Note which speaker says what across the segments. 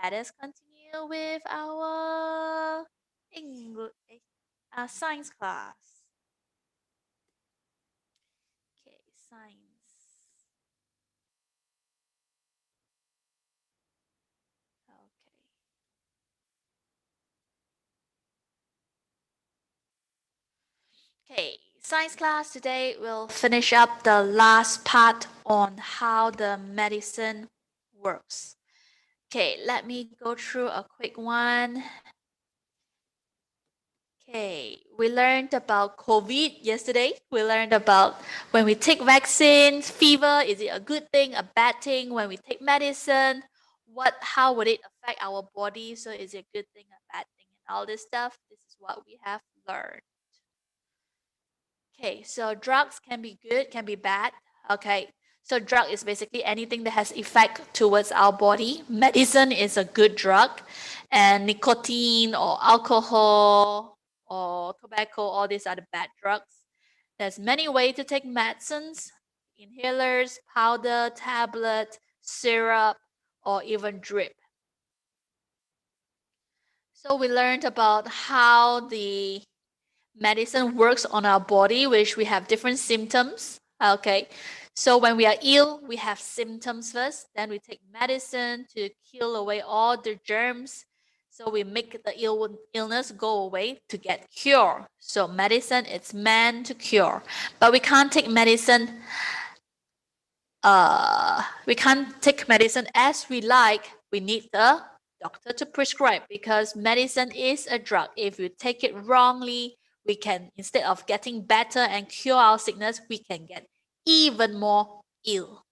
Speaker 1: let us continue with our English, science class. Okay, science. Okay, science class today we'll finish up the last part on how the medicine works. Okay, let me go through a quick one. Okay, we learned about COVID yesterday. We learned about when we take vaccines, fever, is it a good thing, a bad thing? When we take medicine, how would it affect our body? So is it a good thing, a bad thing, and all this stuff? This is what we have learned. Okay, so drugs can be good, can be bad. Okay, so drug is basically anything that has effect towards our body. Medicine is a good drug, and nicotine or alcohol or tobacco, all these are the bad drugs. There's many ways to take medicines: inhalers, powder, tablet, syrup, or even drip. So we learned about how the medicine works on our body, which we have different symptoms. Okay, so when we are ill, we have symptoms first, then we take medicine to kill away all the germs. So we make the illness go away to get cure. So medicine is meant to cure, but we can't take medicine. We can't take medicine as we like. We need the doctor to prescribe because medicine is a drug. If you take it wrongly, we can, instead of getting better and cure our sickness, we can get even more ill.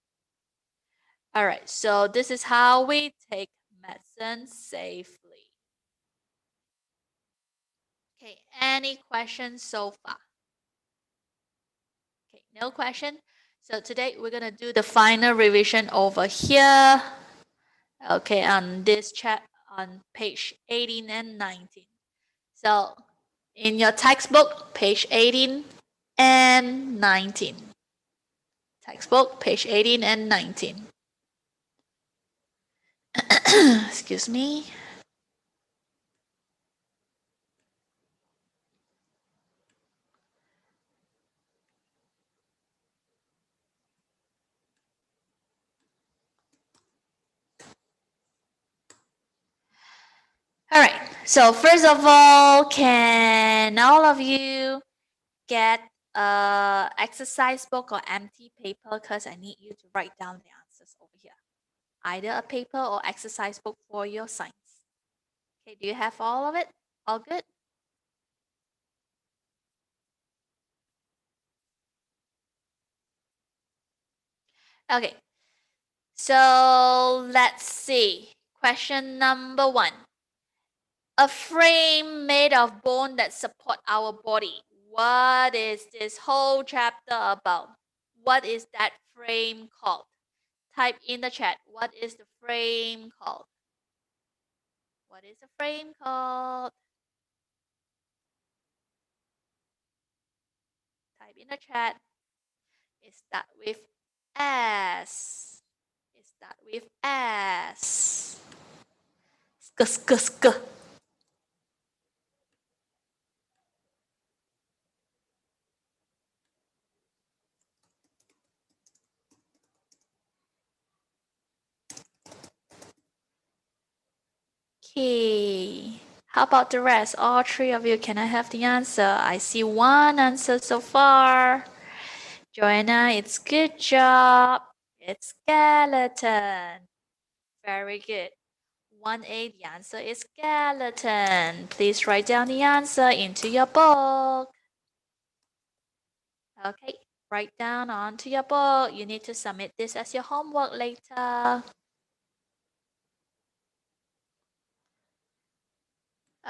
Speaker 1: All right, so this is how we take medicine safely. Okay, any questions so far? Okay, no question. So today we're gonna do the final revision over here. Okay, on this chat on page 18 and 19. So in your textbook, page 18 and 19. Textbook, page 18 and 19. Excuse me. All right. So first of all, can all of you get a exercise book or empty paper? Because I need you to write down the answers over here. Either a paper or exercise book for your science. Okay, do you have all of it? All good? Okay, so let's see. Question number 1. A frame made of bone that support our body. What is this whole chapter about? What is that frame called? Type in the chat. What is the frame called? What is the frame called? Type in the chat. It starts with S. It starts with S. Sk, sk, sk. Okay. How about the rest? All three of you, can I have the answer? I see one answer so far. Joanna, it's good job. It's skeleton. Very good. 1A, the answer is skeleton. Please write down the answer into your book. Okay, write down onto your book. You need to submit this as your homework later.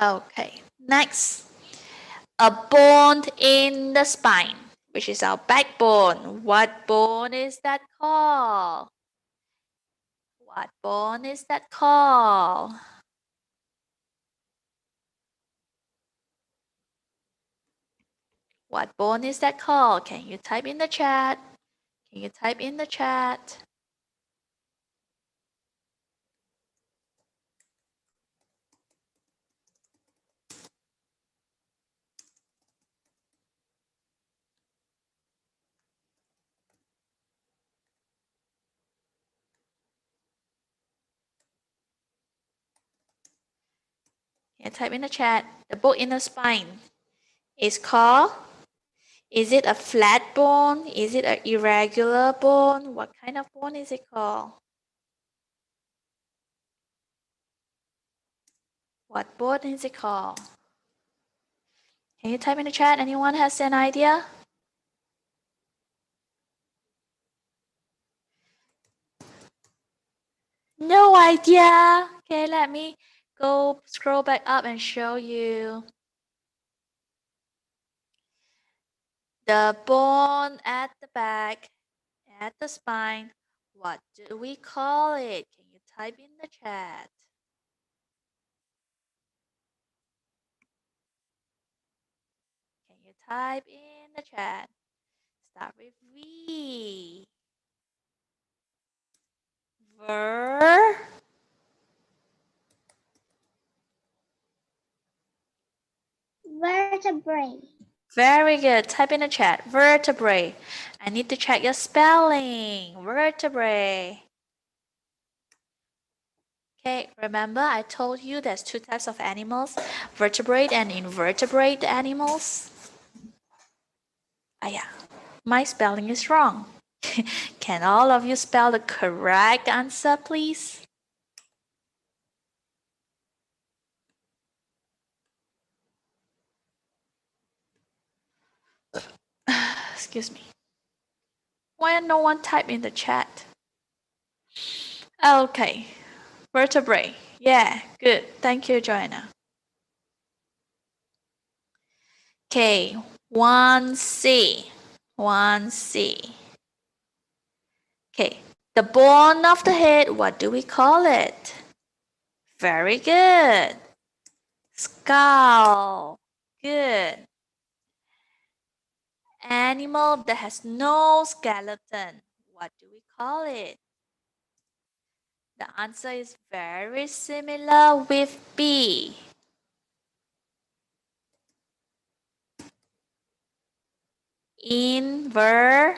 Speaker 1: Okay, next. A bone in the spine, which is our backbone. What bone is that called? What bone is that called? What bone is that called? Can you type in the chat? Can you type in the chat? Can you type in the chat? The bone in the spine is called, is it a flat bone? Is it an irregular bone? What kind of bone is it called? What bone is it called? Can you type in the chat? Anyone has an idea? No idea. Okay, let me go scroll back up and show you. The bone at the back, at the spine. What do we call it? Can you type in the chat? Can you type in the chat? Start with V. Ver.
Speaker 2: Vertebrae.
Speaker 1: Very good. Type in the chat. Vertebrae. I need to check your spelling. Vertebrae. Okay, remember I told you there's two types of animals, vertebrate and invertebrate animals. Ah yeah, my spelling is wrong. Can all of you spell the correct answer, please? Excuse me. Why no one type in the chat? Okay, vertebrae. Yeah, good. Thank you, Joanna. Okay, 1C. 1C. Okay, the bone of the head, what do we call it? Very good. Skull. Good. Animal that has no skeleton. What do we call it? The answer is very similar with B. Invertebrate.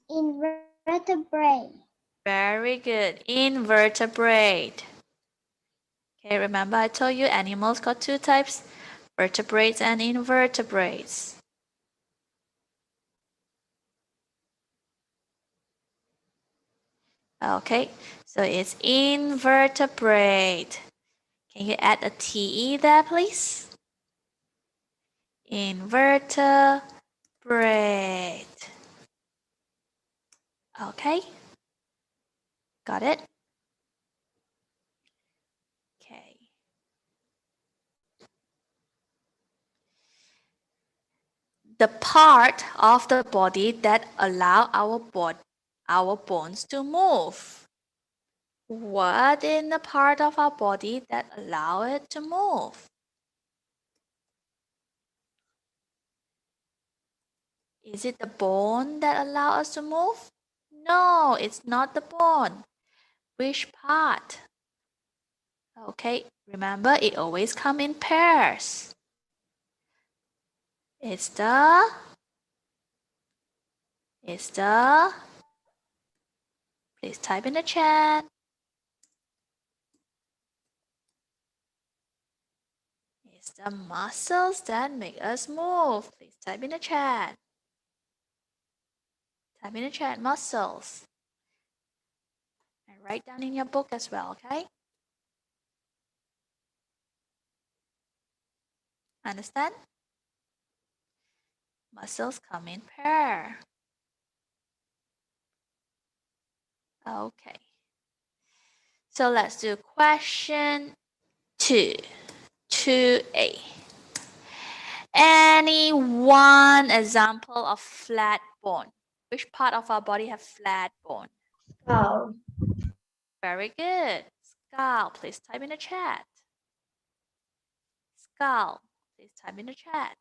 Speaker 2: Invertebrate.
Speaker 1: Very good. Invertebrate. Okay, remember I told you animals got two types, vertebrates and invertebrates. Okay, so it's invertebrate. Can you add a TE there, please? Invertebrate. Okay, got it? Okay. The part of the body that allow our bones to move. What in the part of our body that allow it to move? Is it the bone that allow us to move? No, it's not the bone. Which part? Okay, remember it always come in pairs. It's the please type in the chat. It's the muscles that make us move. Please type in the chat. Type in the chat muscles. And write down in your book as well, okay? Understand? Muscles come in pair. Okay. So let's do question 2. 2A. Any one example of flat bone? Which part of our body have flat bone?
Speaker 2: Skull.
Speaker 1: Very good. Skull. Please type in the chat. Skull. Please type in the chat.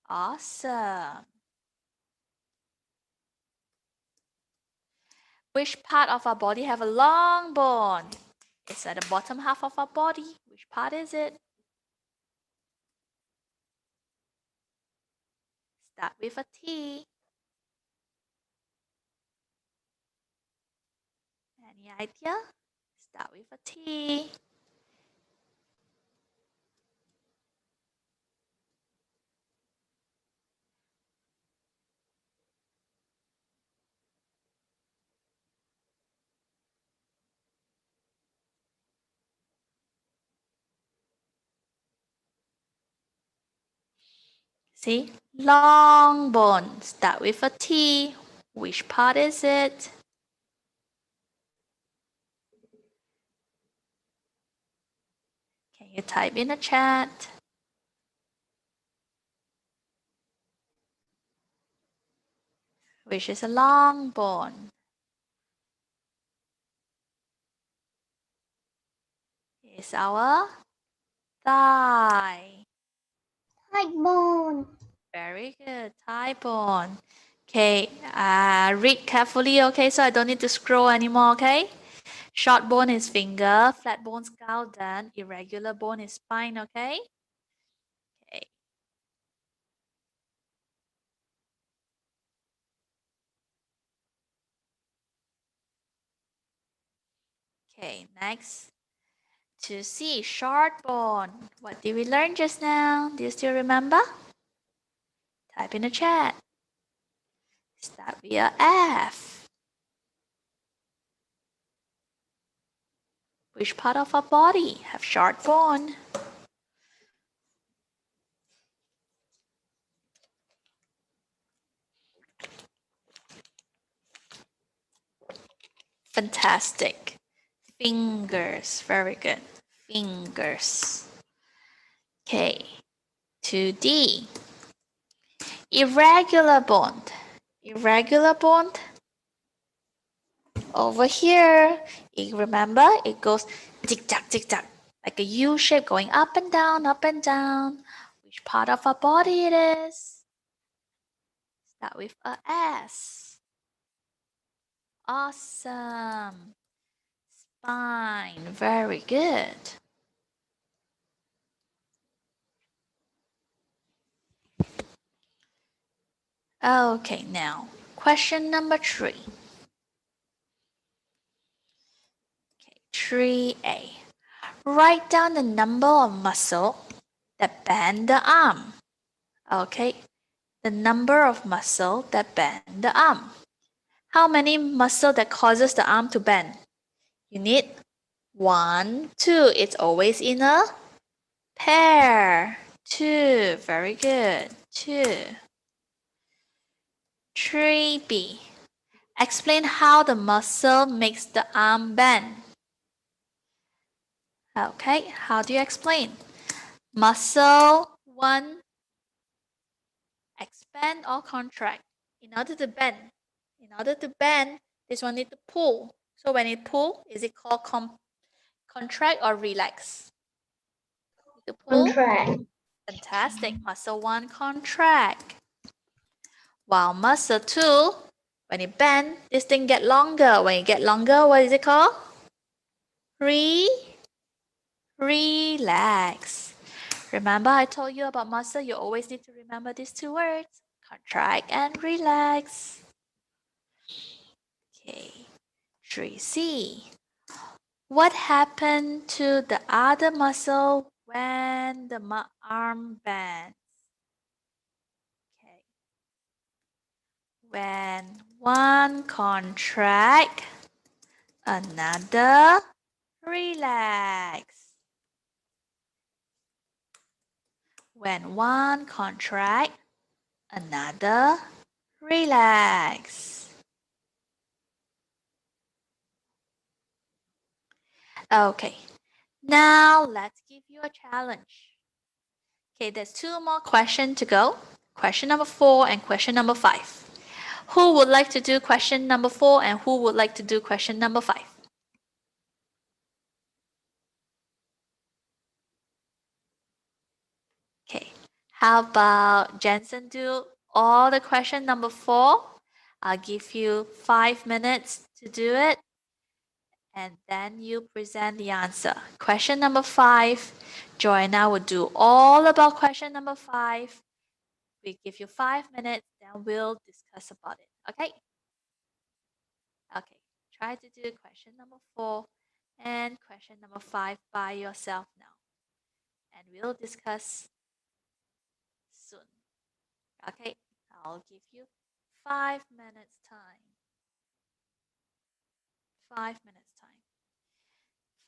Speaker 1: Awesome. Which part of our body have a long bone? It's at the bottom half of our body. Which part is it? Start with a T. Any idea? Start with a T. See? Long bone. Start with a T. Which part is it? Can you type in the chat? Which is a long bone? Is our thigh.
Speaker 2: Thigh bone.
Speaker 1: Very good. Thigh bone. Okay, read carefully, okay? So I don't need to scroll anymore, okay? Short bone is finger, flat bone skull, then irregular bone is spine, okay? Okay. Okay, next. To see short bone. What did we learn just now? Do you still remember? Type in the chat. Start with a F. Which part of our body have short bone? Fantastic. Fingers. Very good. Fingers. Okay. 2D. Irregular bone. Irregular bone. Over here. You remember? It goes tick tock. Like a U shape going up and down, up and down. Which part of our body it is? Start with a S. Awesome. Spine. Very good. Okay, now question number 3. Okay, 3A. Write down the number of muscle that bend the arm. Okay, the number of muscle that bend the arm. How many muscle that causes the arm to bend? You need 1, 2. It's always in a pair. 2. Very good. 2. 3B. Explain how the muscle makes the arm bend. Okay, how do you explain? Muscle 1 expand or contract. In order to bend, this one need to pull. So when it pull, is it called contract or relax? To pull.
Speaker 2: Contract.
Speaker 1: Fantastic. Muscle 1 contract. While muscle 2, when it bend, this thing get longer. When it get longer, what is it called? Relax. Remember I told you about muscle, you always need to remember these 2 words. Contract and relax. Okay. 3C. What happened to the other muscle when the arm bends? Okay. When one contract, another relax. When one contract, another relax. Okay, now let's give you a challenge. Okay, there's 2 more questions to go. Question number 4 and question number 5. Who would like to do question number 4 and who would like to do question number 5? Okay, how about Jensen do all the question number 4? I'll give you 5 minutes to do it and then you present the answer. Question number 5, Joanna will do all about question number 5. We give you 5 minutes, then we'll discuss about it. Okay? Okay. Try to do question number 4 and question number 5 by yourself now. And we'll discuss soon. Okay, I'll give you 5 minutes time. 5 minutes time.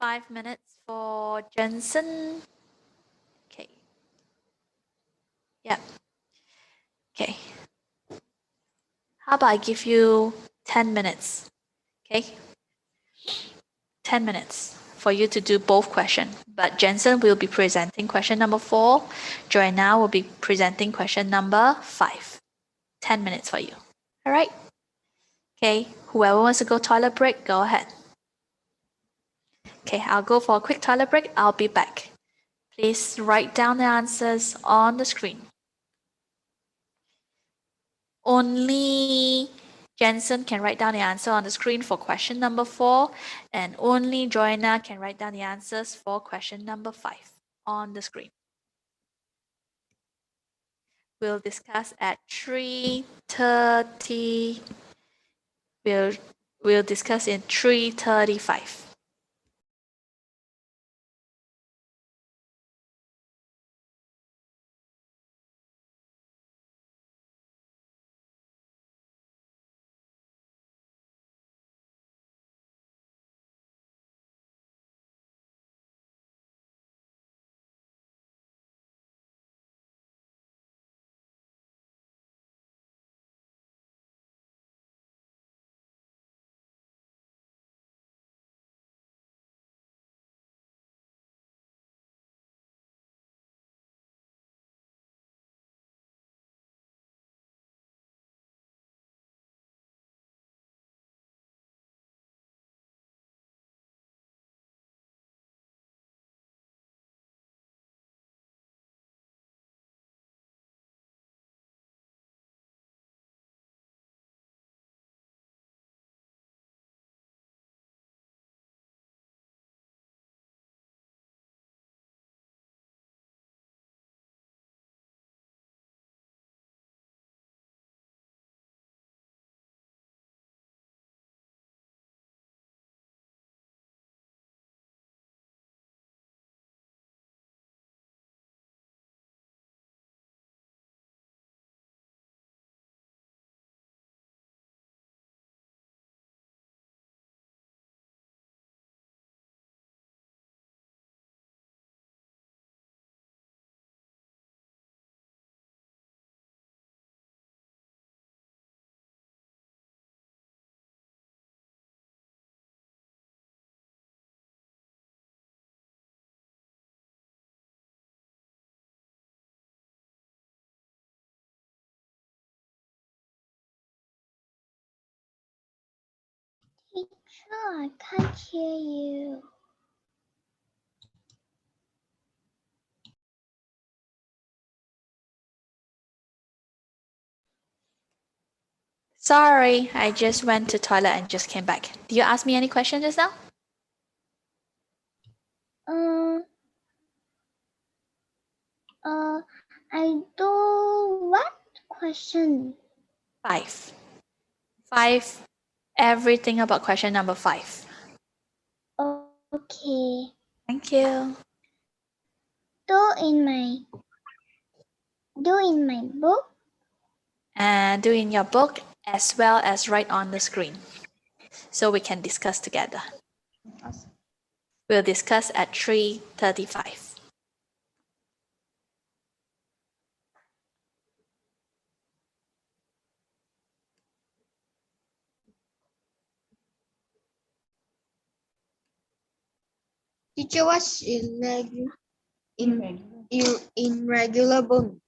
Speaker 1: 5 minutes for Jensen. Okay. Yeah. Okay. How about I give you 10 minutes? Okay. 10 minutes for you to do both questions. But Jensen will be presenting question number 4. Joanna will be presenting question number 5. 10 minutes for you. All right. Okay. Whoever wants to go toilet break, go ahead. Okay, I'll go for a quick toilet break. I'll be back. Please write down the answers on the screen. Only Jensen can write down the answer on the screen for question number 4, and only Joanna can write down the answers for question number 5 on the screen. We'll discuss at 3:30. We'll discuss in 3:35.
Speaker 2: Teacher, I can't hear you.
Speaker 1: Sorry, I just went to toilet and just came back. Do you ask me any question just now?
Speaker 2: I do what question?
Speaker 1: 5. 5. Everything about question number 5.
Speaker 2: Okay.
Speaker 1: Thank you.
Speaker 2: Do in my book.
Speaker 1: And do in your book as well as write on the screen so we can discuss together. We'll discuss at 3:35.
Speaker 3: Teacher, what's irregular bone?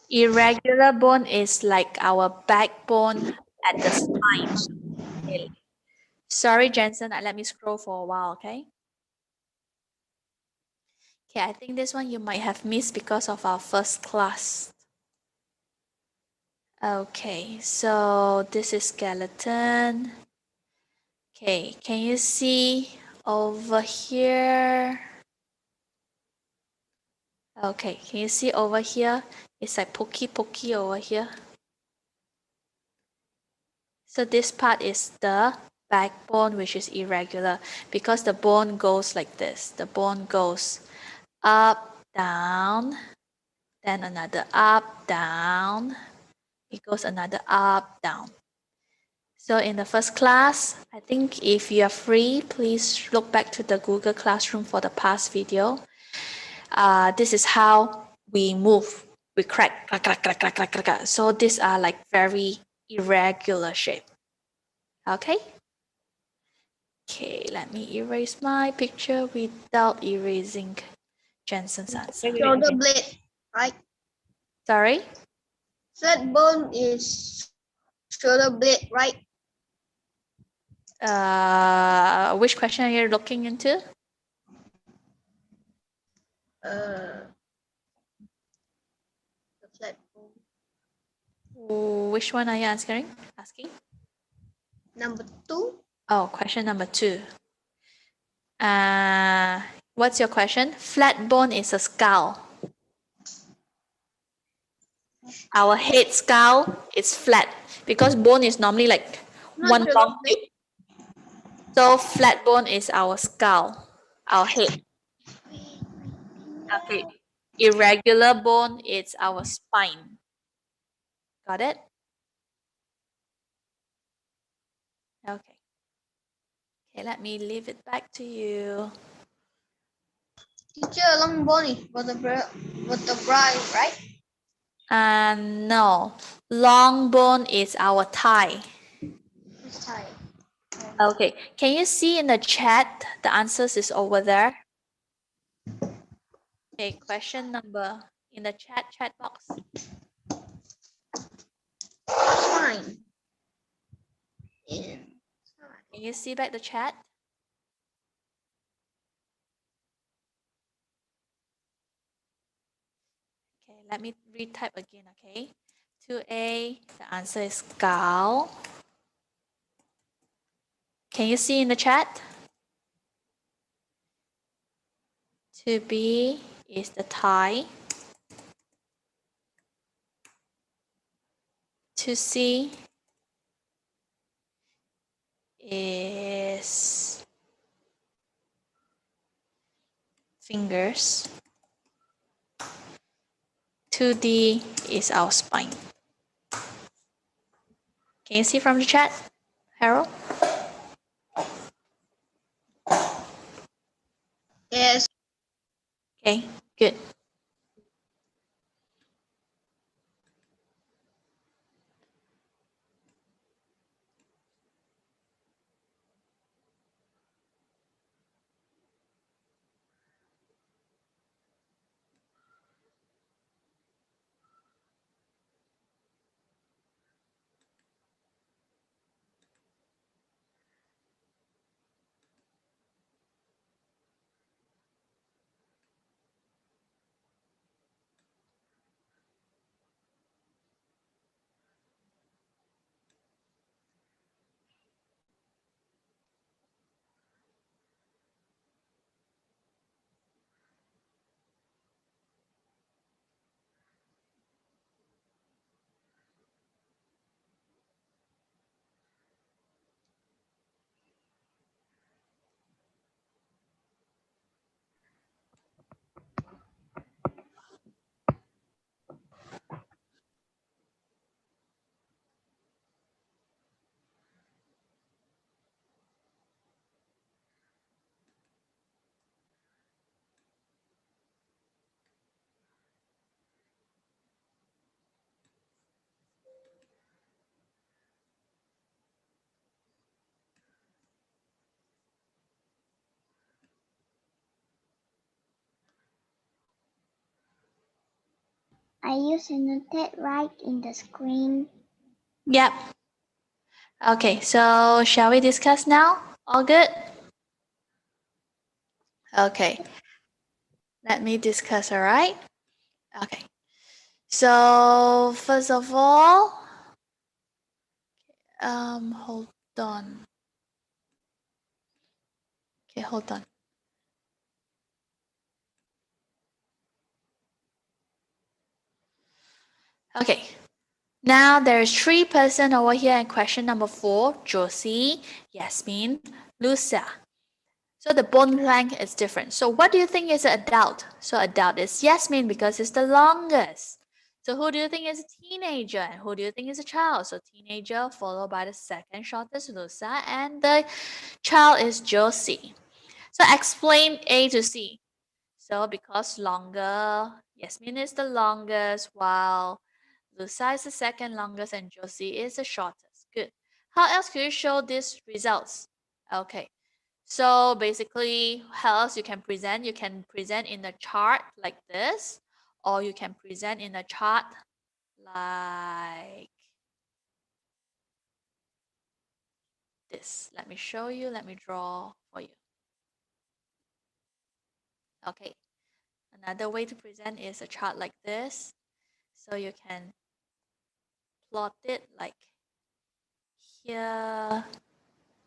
Speaker 1: Irregular bone is like our backbone at the spine. Okay. Sorry, Jensen, let me scroll for a while, okay? Okay, I think this one you might have missed because of our first class. Okay, so this is skeleton. Okay, can you see over here? Okay, can you see over here? It's like pokey over here. So this part is the backbone, which is irregular because the bone goes like this. The bone goes up, down, then another up, down. It goes another up, down. So in the first class, I think if you are free, please look back to the Google Classroom for the past video. This is how we move. We crack, crack, crack, crack, crack, crack, crack. So these are like very irregular shape. Okay? Okay, let me erase my picture without erasing Jensen's answer.
Speaker 3: Shoulder blade, right?
Speaker 1: Sorry?
Speaker 3: Flat bone is shoulder blade, right?
Speaker 1: Which question are you looking into?
Speaker 3: The flat bone.
Speaker 1: Which one are you asking?
Speaker 3: Number 2.
Speaker 1: Oh, question number 2. What's your question? Flat bone is a skull. Our head skull is flat because bone is normally like
Speaker 3: Not
Speaker 1: one
Speaker 3: shoulder
Speaker 1: long
Speaker 3: blade.
Speaker 1: tube. So flat bone is our skull, our head. Okay. Irregular bone is our spine. Got it? Okay. Okay, let me leave it back to you.
Speaker 3: Teacher, long bone is vertebrae, right?
Speaker 1: No. Long bone is our thigh.
Speaker 3: This side.
Speaker 1: Okay. Can you see in the chat the answers is over there? Okay, question number in the chat box.
Speaker 3: Spine. In
Speaker 1: Can you see back the chat? Okay, let me retype again, okay? 2A, the answer is skull. Can you see in the chat? 2B is the thigh. 2C is fingers. 2D is our spine. Can you see from the chat, Harold?
Speaker 3: yes.
Speaker 1: Okay, good.
Speaker 2: Are you annotate right in the screen?
Speaker 1: Yep. Okay, so shall we discuss now? All good? Okay. Let me discuss, all right? Okay. So first of all, hold on. Okay, hold on. Okay. Now there's 3 person over here in question number 4, Josie, Yasmin, Lucia. So the bone length is different. So what do you think is an adult? So adult is Yasmin because it's the longest. So who do you think is a teenager and who do you think is a child? So teenager followed by the second shortest, Lucia, and the child is Josie. So explain A to C. So because longer, Yasmin is the longest while Lucia is the second longest and Josie is the shortest. Good. How else can you show these results? Okay. So basically, how else you can present? You can present in a chart like this, or you can present in a chart like this. Let me show you. Let me draw for you. Okay. Another way to present is a chart like this. So you can plot it like here,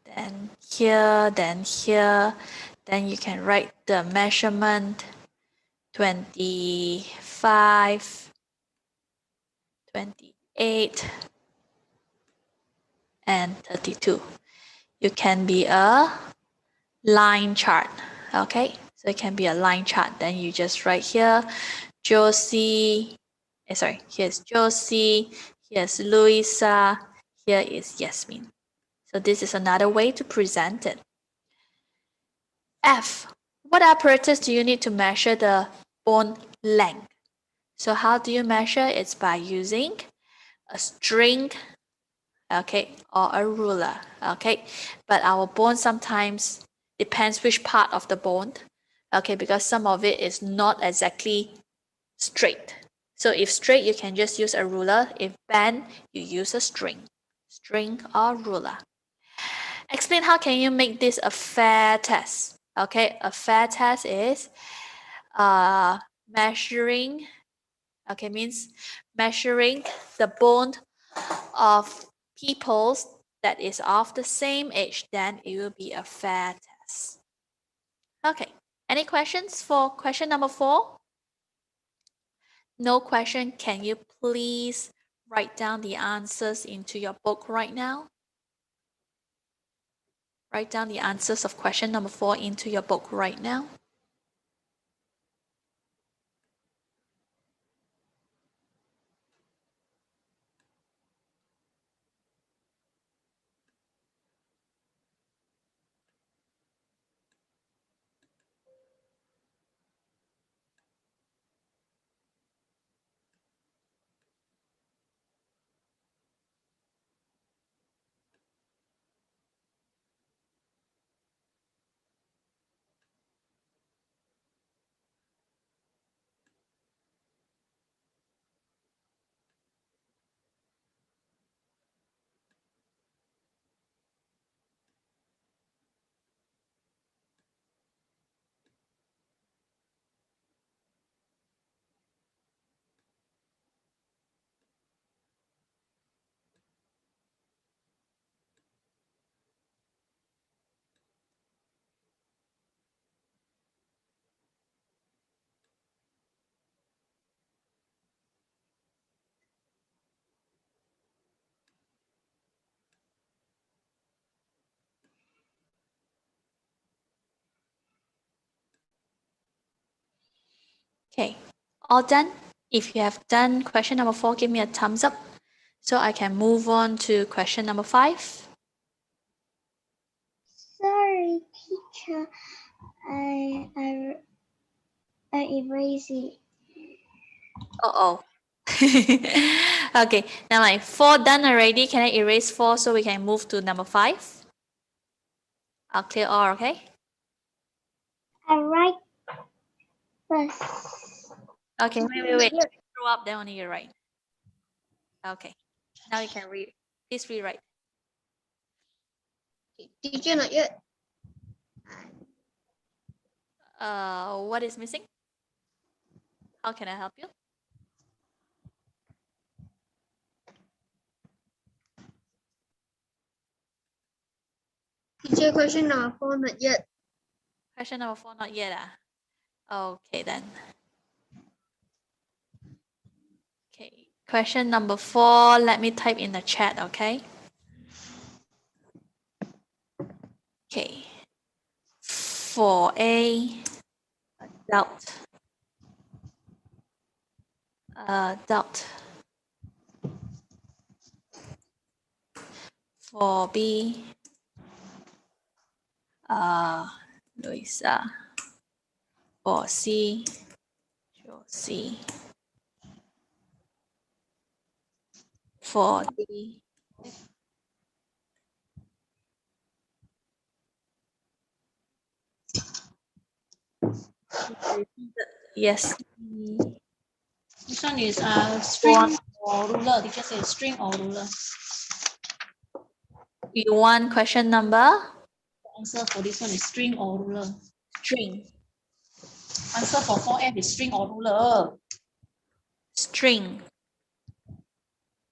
Speaker 1: then here, then here. Then you can write the measurement 25, 28, and 32. You can be a line chart. Okay, so it can be a line chart. Then you just write here, Josie. Here's Josie. Here's Louisa. Here is Yasmin. So this is another way to present it. F. What apparatus do you need to measure the bone length? So how do you measure? It's by using a string, okay, or a ruler, okay. But our bone sometimes depends which part of the bone, okay, because some of it is not exactly straight. So if straight, you can just use a ruler. If bent, you use a string or ruler. Explain how can you make this a fair test. Okay, a fair test is measuring, okay, means measuring the bone of peoples that is of the same age, then it will be a fair test. Okay, any questions for question number 4? No question. Can you please write down the answers into your book right now? Write down the answers of question number 4 into your book right now. Okay, all done? If you have done question number 4, give me a thumbs up so I can move on to question number 5.
Speaker 2: Sorry, teacher. I erase it.
Speaker 1: Uh-oh. Okay, now my 4 done already. Can I erase 4 so we can move to number 5? I'll clear all, okay?
Speaker 2: I write first.
Speaker 1: Okay, wait. Throw up, then only you write. Okay, now you can read. Please rewrite.
Speaker 3: Teacher, not yet.
Speaker 1: What is missing? How can I help you?
Speaker 3: Teacher, question number 4, not yet.
Speaker 1: Question number 4, not yet. Okay, then. Okay, Question number 4, let me type in the chat, okay? Okay. For A, adult. Adult. For B, Louisa. For C, Josie. For D, yes.
Speaker 4: This one is string or ruler. Teacher says string or ruler.
Speaker 1: You want question number?
Speaker 4: The answer for this one is string or ruler.
Speaker 1: String.
Speaker 4: Answer for 4F is string or ruler.
Speaker 1: String.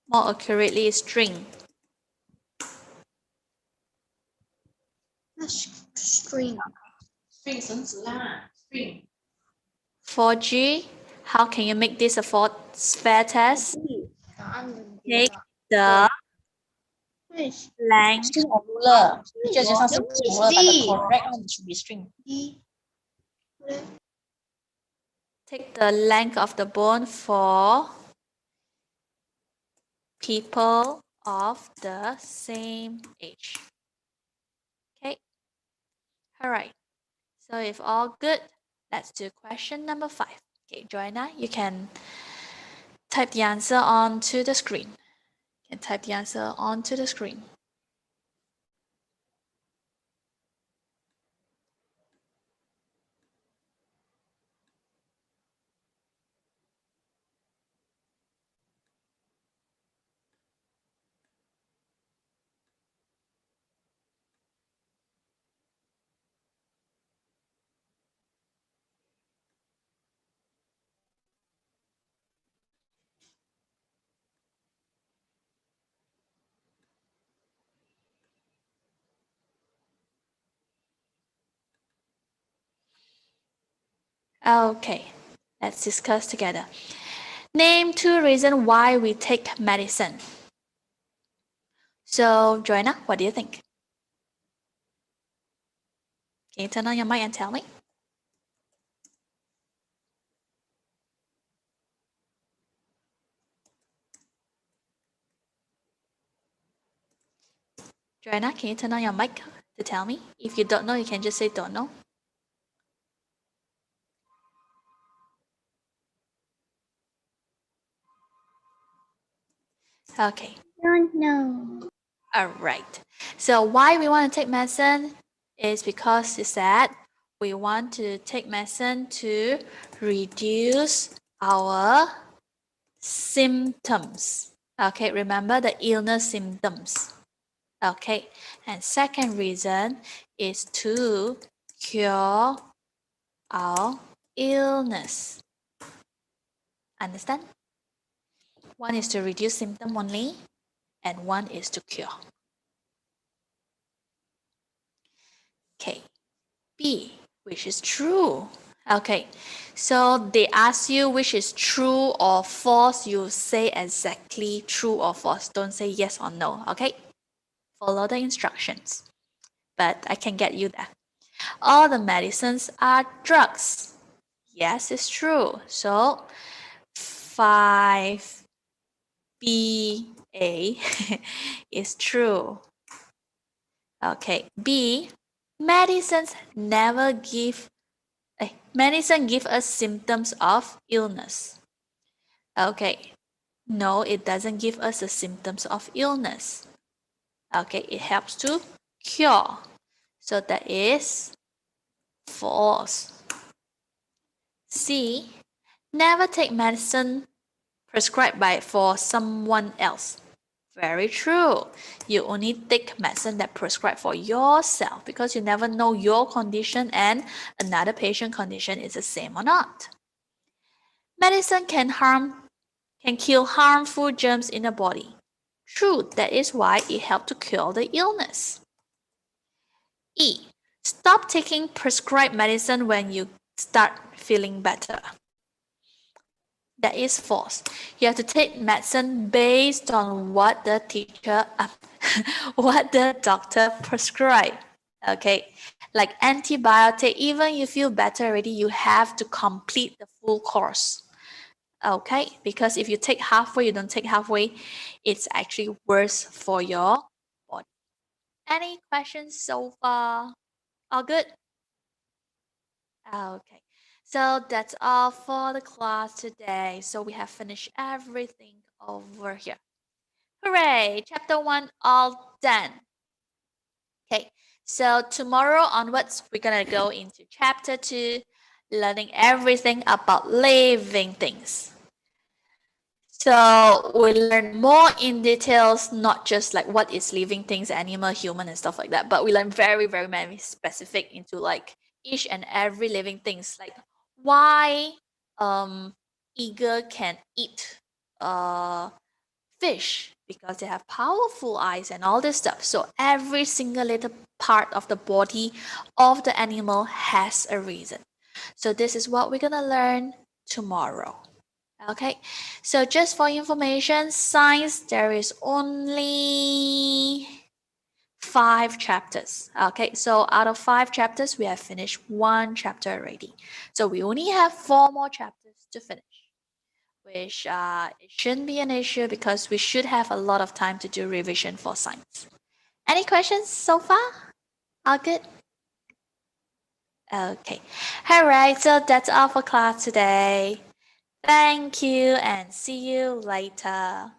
Speaker 1: More accurately, string.
Speaker 3: String.
Speaker 4: String 绳子啦 string.
Speaker 1: For G, how can you make this a fair test?
Speaker 3: 答案的
Speaker 1: Take the length.
Speaker 4: String or ruler. Teacher just answer ruler, but the correct one should be string.
Speaker 1: Take the length of the bone for people of the same age. Okay. All right. So if all good, let's do question number 5. Okay, Joanna, you can type the answer onto the screen. You can type the answer onto the screen. Okay, let's discuss together. Name 2 reasons why we take medicine. So, Joanna, what do you think? Can you turn on your mic and tell me? Joanna, can you turn on your mic to tell me? If you don't know, you can just say don't know. Okay.
Speaker 2: Don't know.
Speaker 1: All right. So why we want to take medicine is because it's that we want to take medicine to reduce our symptoms. Okay, remember the illness symptoms. Okay, and second reason is to cure our illness. Understand? One is to reduce symptom only, and one is to cure. Okay, B, which is true. Okay, so they ask you which is true or false, you say exactly true or false. Don't say yes or no, okay? Follow the instructions. But I can get you there. All the medicines are drugs. Yes, it's true. So 5BA is true. Okay, B, medicines never give medicine give us symptoms of illness. Okay, no, it doesn't give us the symptoms of illness. Okay, it helps to cure. So that is false. C, never take medicine prescribed for someone else. Very true. You only take medicine that prescribed for yourself because you never know your condition and another patient condition is the same or not. Medicine can kill harmful germs in the body. True, that is why it helps to cure the illness. E. Stop taking prescribed medicine when you start feeling better. That is false. You have to take medicine based on what the teacher, what the doctor prescribed. Okay, like antibiotic, even you feel better already, you have to complete the full course. Okay, because if you take halfway, you don't take halfway, it's actually worse for your body. Any questions so far? All good? Okay, so that's all for the class today. So we have finished everything over here. Hooray! Chapter 1 all done. Okay, so tomorrow onwards, we're gonna go into chapter 2, learning everything about living things. So we learn more in details, not just like what is living things, animal, human, and stuff like that, but we learn very, very many specific into like each and every living things, like why eagle can eat fish because they have powerful eyes and all this stuff. So every single little part of the body of the animal has a reason. So this is what we're gonna learn tomorrow. Okay, so just for information, science, there is only 5 chapters. Okay, so out of 5 chapters, we have finished 1 chapter already. So we only have 4 more chapters to finish, which it shouldn't be an issue because we should have a lot of time to do revision for science. Any questions so far? All good? Okay, all right, so that's all for class today. Thank you and see you later.